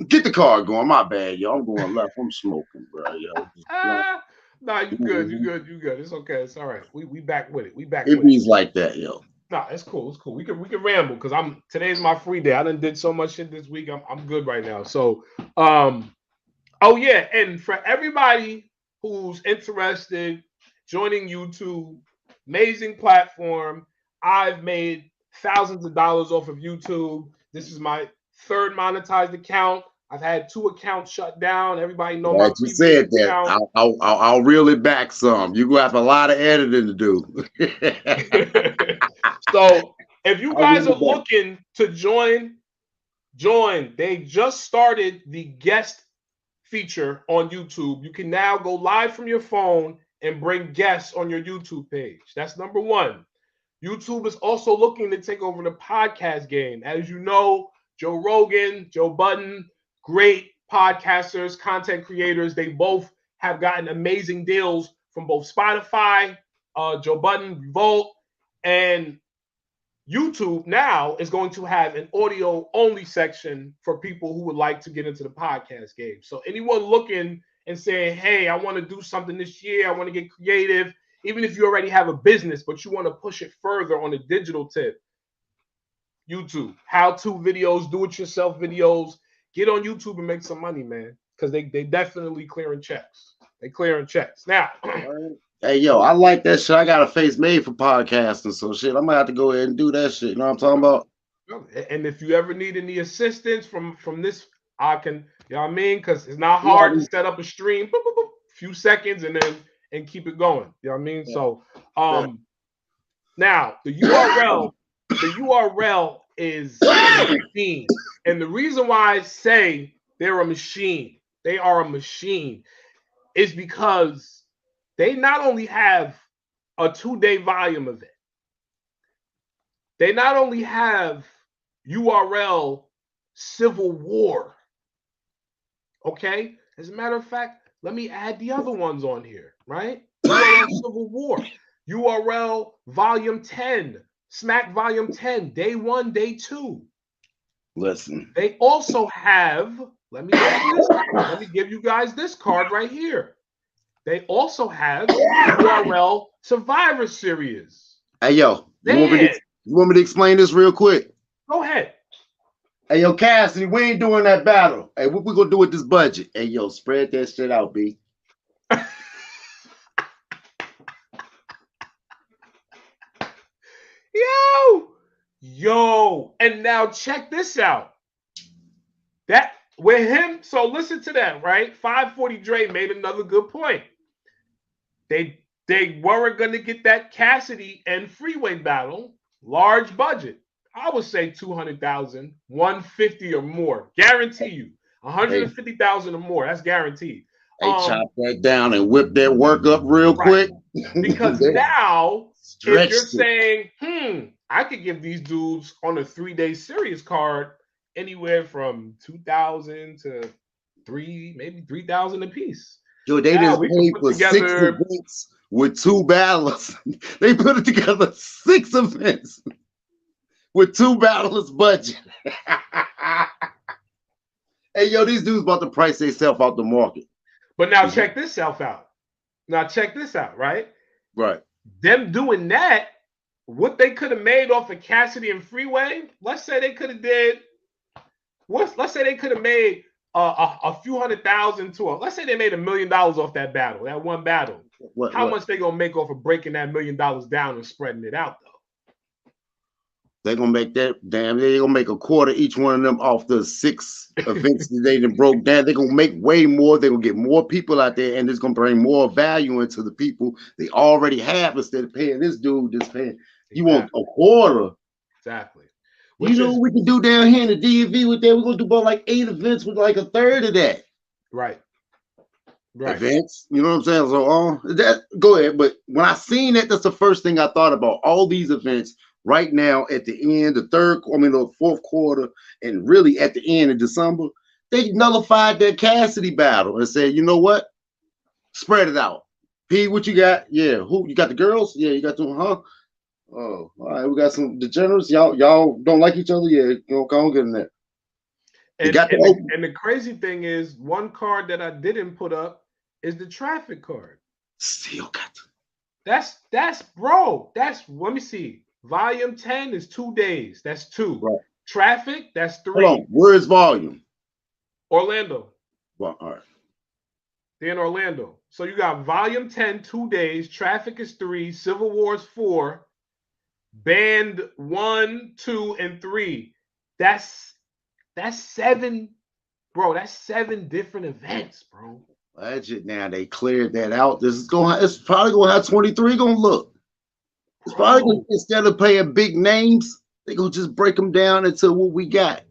Get the car going. My bad, yo. I'm going left. I'm smoking, bro. Yo. Nah, you good. You good. It's okay. It's all right. We back with it. It means like that, yo. Nah, it's cool. It's cool. We can ramble because today's my free day. I done did so much shit this week. I'm good right now. So, oh yeah, and for everybody who's interested, joining YouTube, amazing platform. I've made thousands of dollars off of YouTube. This is my 3rd monetized account. I've had 2 accounts shut down. Everybody know my you said that. I'll reel it back some. You have a lot of editing to do. So if you guys are looking to join. They just started the guest feature on YouTube. You can now go live from your phone and bring guests on your YouTube page. That's number 1. YouTube is also looking to take over the podcast game. As you know, Joe Rogan, Joe Budden, great podcasters, content creators. They both have gotten amazing deals from both Spotify, Joe Budden, Revolt, and YouTube now is going to have an audio only section for people who would like to get into the podcast game. So anyone looking and saying, hey, I want to do something this year, I want to get creative, even if you already have a business, but you want to push it further on a digital tip, YouTube, how-to videos, do-it-yourself videos, get on YouTube and make some money, man, because they definitely clearing checks. They clearing checks. Now, hey, yo, I like that shit. I got a face made for podcasting, so shit, I'm gonna have to go ahead and do that shit. You know what I'm talking about? And if you ever need any assistance from this, I can, you know what I mean? Because it's not hard to set up a stream, boop, boop, boop, few seconds, and keep it going. You know what I mean? Yeah. So, now the URL is a machine, and the reason why I say they're a machine, they are a machine, is because they not only have a 2-day volume of it, they not only have URL Civil War. Okay? As a matter of fact, let me add the other ones on here, right? URL Civil War, URL Volume 10, Smack Volume 10, Day 1, Day 2. Listen. They also have let me give you this. Let me give you guys this card right here. They also have URL Survivor Series. Hey, yo, you want Man, me to explain this real quick? go ahead. Hey, yo, Cassidy, we ain't doing that battle. Hey, what we gonna do with this budget? Hey, yo, spread that shit out, B. Yo, and now check this out. That with him, so listen to that, right? 540 Dre made another good point. They weren't gonna get that Cassidy and Freeway battle, large budget. I would say 200,000, 150 or more. Guarantee you. 150,000 or more. That's guaranteed. Hey, chop that down and whip that work up real quick. Because now, if you're it. saying, I could give these dudes on a 3-day Serious card anywhere from 2,000 to maybe 3,000 a piece. Yo, they just paid for 6 events with 2 battles. They put it together 6 events with 2 battlers budget. Hey, yo, these dudes about to price themselves out the market. But now check this out. Now check this out, right? Right. Them doing that, what they could have made off of Cassidy and Freeway, let's say they could have made a few $100,000 to let's say they made $1 million off that battle, that one battle. How much they gonna make off of breaking that $1 million down and spreading it out though? They're gonna make that damn. They're gonna make a quarter each one of them off the 6 events that they done broke down. They're gonna make way more. They're gonna get more people out there, and it's gonna bring more value into the people they already have instead of paying this dude. You want a quarter? Exactly. You know what we can do down here in the DMV with that? We're gonna do about like 8 events with like a third of that. Right. Events, you know what I'm saying? So that go ahead. But when I seen that, that's the first thing I thought about. All these events right now at the end, the fourth quarter, and really at the end of December, they nullified that Cassidy battle and said, you know what? Spread it out. P, what you got? Yeah, who you got? The girls? Yeah, you got them, huh? Oh, all right, we got some degenerates. Y'all don't like each other? Yeah, go on, get in there. And the crazy thing is, one card that I didn't put up is the traffic card. Still got to. That's let me see. Volume 10 is 2 days. That's 2. Right. Traffic, that's 3. Hold on. Where is volume? Orlando. Well, all right. They're in Orlando. So you got volume 10, 2 days. Traffic is 3. Civil War is 4. Band 1, 2, and 3. That's 7, bro. That's 7 different events, bro. Legit. Now they cleared that out. It's probably gonna have 23 gonna look. It's probably gonna, instead of paying big names, they gonna just break them down into what we got.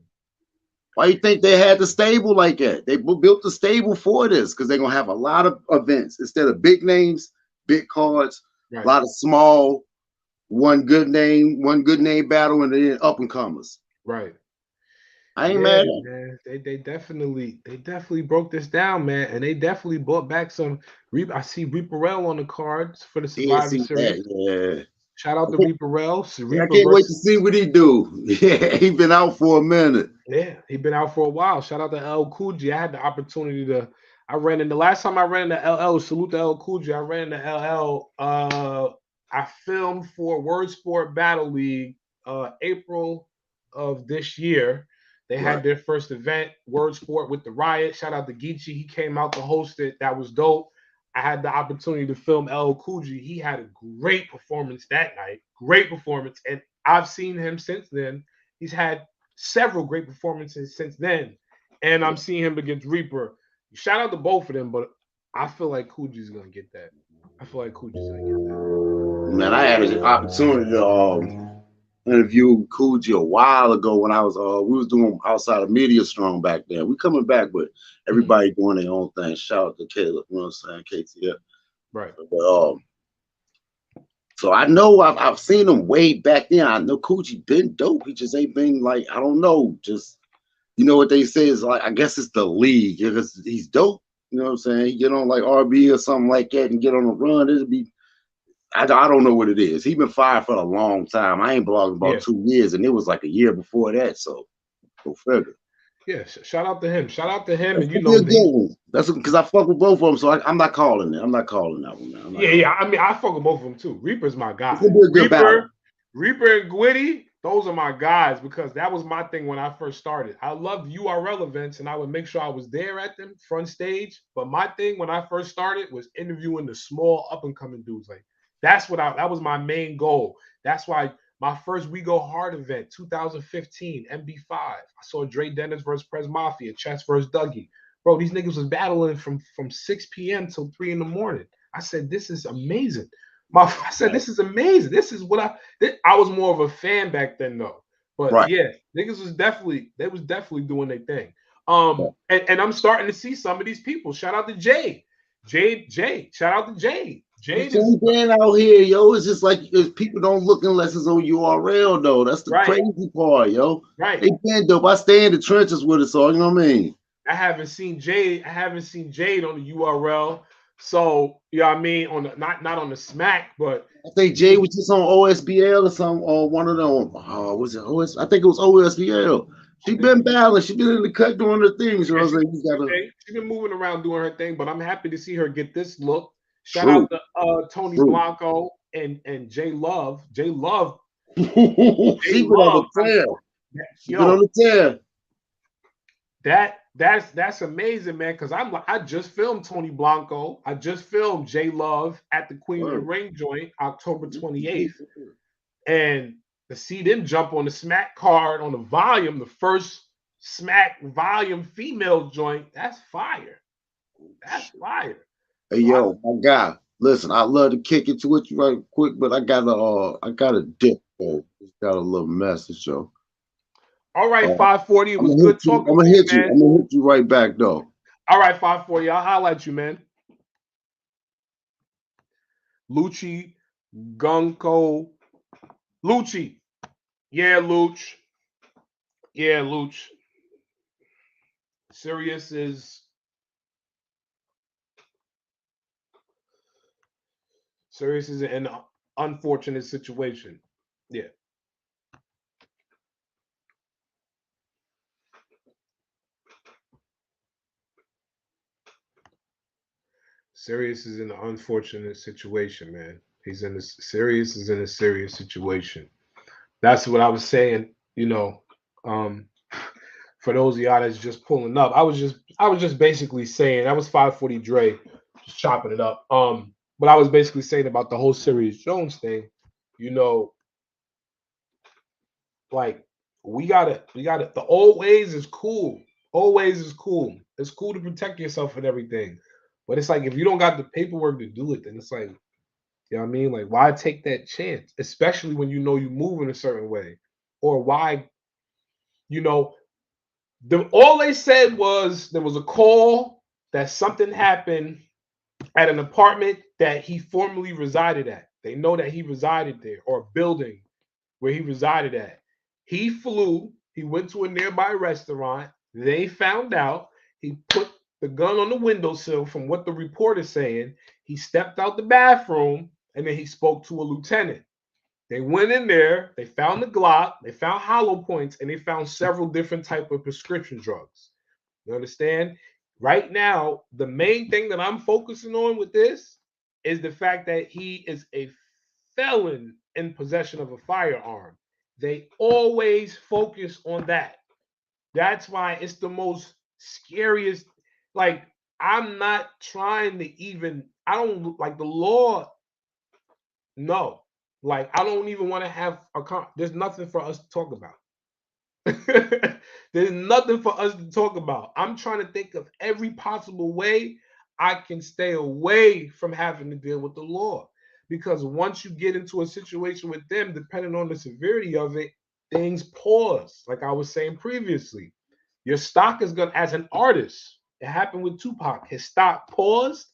Why you think they had the stable like that? They built the stable for this because they're gonna have a lot of events instead of big names, big cards, a lot of small, one good name battle, and then up and comers. Right. I ain't mad. Man. They definitely broke this down, man, and they definitely brought back some. I see Reaperell on the cards for the Survivor Series. Yeah. Shout out to Reaperell. I can't wait to see what he do. Yeah, he been out for a minute. Yeah, he been out for a while. Shout out to El Coogee. I had the opportunity to. The last time I ran into LL. Salute to El Coogee. I ran into LL. I filmed for Word Sport Battle League, April of this year. They had their first event, Word Sport with the Riot. Shout out to Geechee. He came out to host it. That was dope. I had the opportunity to film El Coogee. He had a great performance that night. Great performance. And I've seen him since then. He's had several great performances since then. And I'm seeing him against Reaper. Shout out to both of them, but I feel like Coogiee's going to get that. Man, I had an opportunity to interview Coogee a while ago when I was we was doing outside of Media Strong back then. We coming back, but everybody doing their own thing. Shout out to Caleb, you know what I'm saying, KTF. Right. But, so I know I've seen him way back then. I know Coogee been dope. He just ain't been like, I don't know, just you know what they say is like, I guess it's the league. Because he's dope. You know what I'm saying? He get on like RB or something like that and get on a run. It'll be I don't know what it is. He been fired for a long time. I ain't blogging about 2 years, and it was like a year before that. So go figure. Yeah, shout out to him. Shout out to him, That's and gonna be a good he. one. That's because I fuck with both of them, so I'm not calling it. I'm not calling that one, man. I'm not Yeah, calling. yeah. I mean, I fuck with both of them too. Reaper's my It's guy. gonna be a good battle. Reaper and Gwitty, those are my guys because that was my thing when I first started. I loved URL events and I would make sure I was there at them front stage. But my thing when I first started was interviewing the small up and coming dudes. Like that was my main goal. That's why my first We Go Hard event, 2015, MB5. I saw Dre Dennis versus Prez Mafia, Chess versus Dougie. Bro, these niggas was battling from 6 p.m. till 3 in the morning. I said, this is amazing. I said, this is amazing. This is what I was more of a fan back then, though. But Right. yeah, niggas was definitely doing their thing. Right. And I'm starting to see some of these people. Shout out to Jay. Shout out to Jay. Jade is Been out here, yo. It's just like people don't look unless it's on URL, though. That's the right, crazy part, yo. right. They been dope. I stay in the trenches with it, so you know what I mean. I haven't seen Jade on the URL. So you know what I mean on the not on the smack, but I think Jay was just on OSBL or something, or one of them. Was it OS? I think it was OSBL. She been battling. She been in the cut doing her things. You know what I'm saying? She's been moving around doing her thing, but I'm happy to see her get this look. Shout True. out to Tony True. Blanco and Jay Love. Jay Love. She been on the tear. She been on the tear. That's amazing, man. Because I just filmed Tony Blanco. I just filmed Jay Love at the Queen of the Ring joint, October 28th, and to see them jump on the Smack card on the volume, the first Smack volume female joint. That's fire. That's fire. Hey, yo, my guy. Listen, I love to kick it with you right quick, but I got a dip, bro. Just got a little message, yo. All right, 540. It was good talking. I'm gonna hit you. I'm gonna hit you right back, though. All right, 540. I'll highlight you, man. Lucci, Gunko, Lucci. Yeah, Luch. Yeah, Luch. Serius is in an unfortunate situation. Yeah. Serius is in an unfortunate situation, man. Serius is in a serious situation. That's what I was saying, you know. For those of y'all that's just pulling up, I was just basically saying that was 540 Dre, just chopping it up. But I was basically saying about the whole Serius Jones thing, you know, like we gotta the old ways is cool. Old ways is cool. It's cool to protect yourself and everything. But it's like if you don't got the paperwork to do it, then it's like, you know what I mean? Like, why take that chance? Especially when you know you move in a certain way. Or why, you know, all they said was there was a call that something happened at an apartment that he formerly resided at. They know that he resided there, or a building where he resided at. He flew, he went to a nearby restaurant. They found out. He put the gun on the windowsill from what the report is saying. He stepped out the bathroom and then he spoke to a lieutenant. They went in there, they found the Glock, they found hollow points, and they found several different type of prescription drugs. You understand? Right now, the main thing that I'm focusing on with this is the fact that he is a felon in possession of a firearm. They always focus on that. That's why it's the most scariest. Like, I'm not trying to even, I don't like the law. No, like I don't even want to have there's nothing for us to talk about. There's nothing for us to talk about. I'm trying to think of every possible way I can stay away from having to deal with the law. Because once you get into a situation with them, depending on the severity of it, things pause. Like I was saying previously, your stock is gonna, as an artist, it happened with Tupac. His stock paused,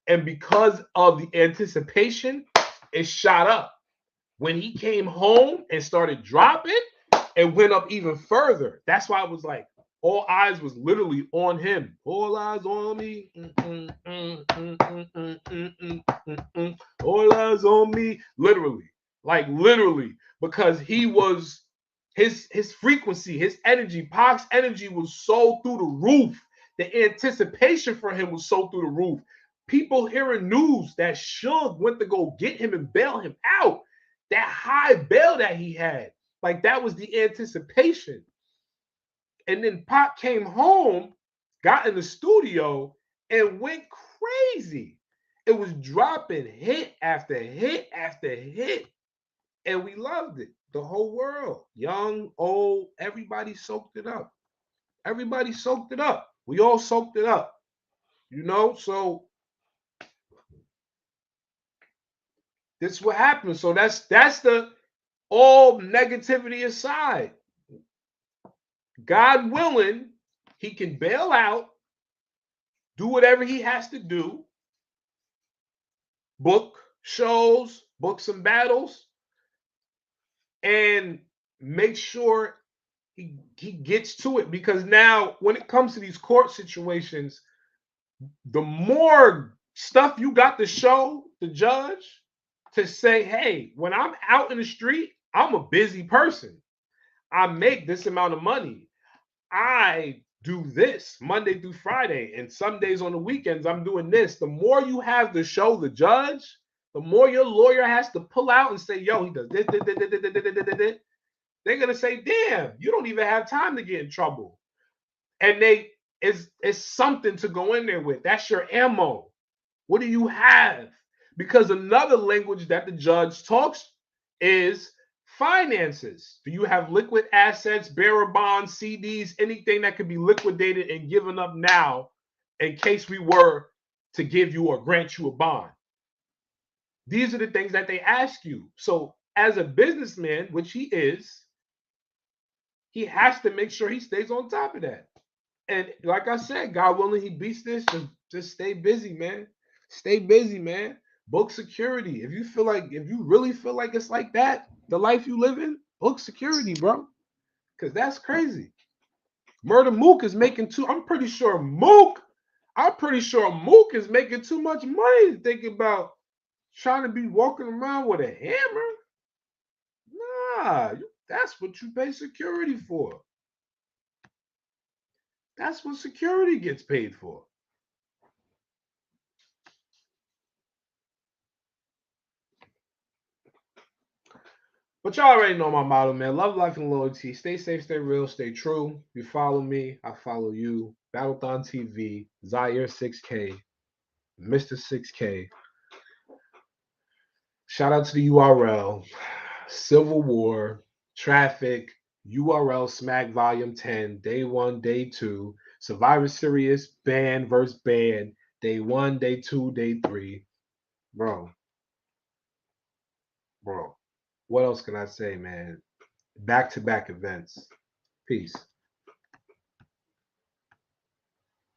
and because of the anticipation, it shot up. When he came home and started dropping, it went up even further. That's why I was like, all eyes was literally on him. All eyes on me. All eyes on me. Literally. Like literally. Because he was his frequency, his energy, Pac's energy was so through the roof. The anticipation for him was so through the roof. People hearing news that Suge went to go get him and bail him out. That high bail that he had, like that was the anticipation. And then Pac came home, got in the studio, and went crazy. It was dropping hit after hit after hit, and we loved it. The whole world, young, old, everybody soaked it up. Everybody soaked it up. We all soaked it up, So this is what happened. So that's the all negativity aside. God willing, he can bail out, do whatever he has to do, book shows, book some battles, and make sure he gets to it. Because now when it comes to these court situations, the more stuff you got to show the judge to say, hey, when I'm out in the street, I'm a busy person. I make this amount of money. I do this Monday through Friday, and some days on the weekends I'm doing this. The more you have to show the judge, the more your lawyer has to pull out and say, yo, he does this. They're gonna say, damn, you don't even have time to get in trouble. And it's something to go in there with. That's your ammo. What do you have? Because another language that the judge talks is finances. Do you have liquid assets, bearer bonds, CDs, anything that could be liquidated and given up now in case we were to give you or grant you a bond? These are the things that they ask you. So as a businessman, which he is, he has to make sure he stays on top of that. And like I said, God willing, he beats this. Just stay busy, man. Stay busy, man. Book security. If you really feel like it's like that, the life you live in, book security, bro. Because that's crazy. Murder Mook is making too. I'm pretty sure Mook is making too much money to think about trying to be walking around with a hammer. Nah, that's what you pay security for. That's what security gets paid for. But y'all already know my motto, man. Love, life, and loyalty. Stay safe, stay real, stay true. You follow me, I follow you. Battlethon TV, Zaire 6K, Mr. 6K. Shout out to the URL, Civil War, Traffic, URL Smack Volume 10, Day 1, Day 2, Survivor Serious, Band versus Band, Day 1, Day 2, Day 3. Bro. What else can I say, man? Back-to-back events. Peace.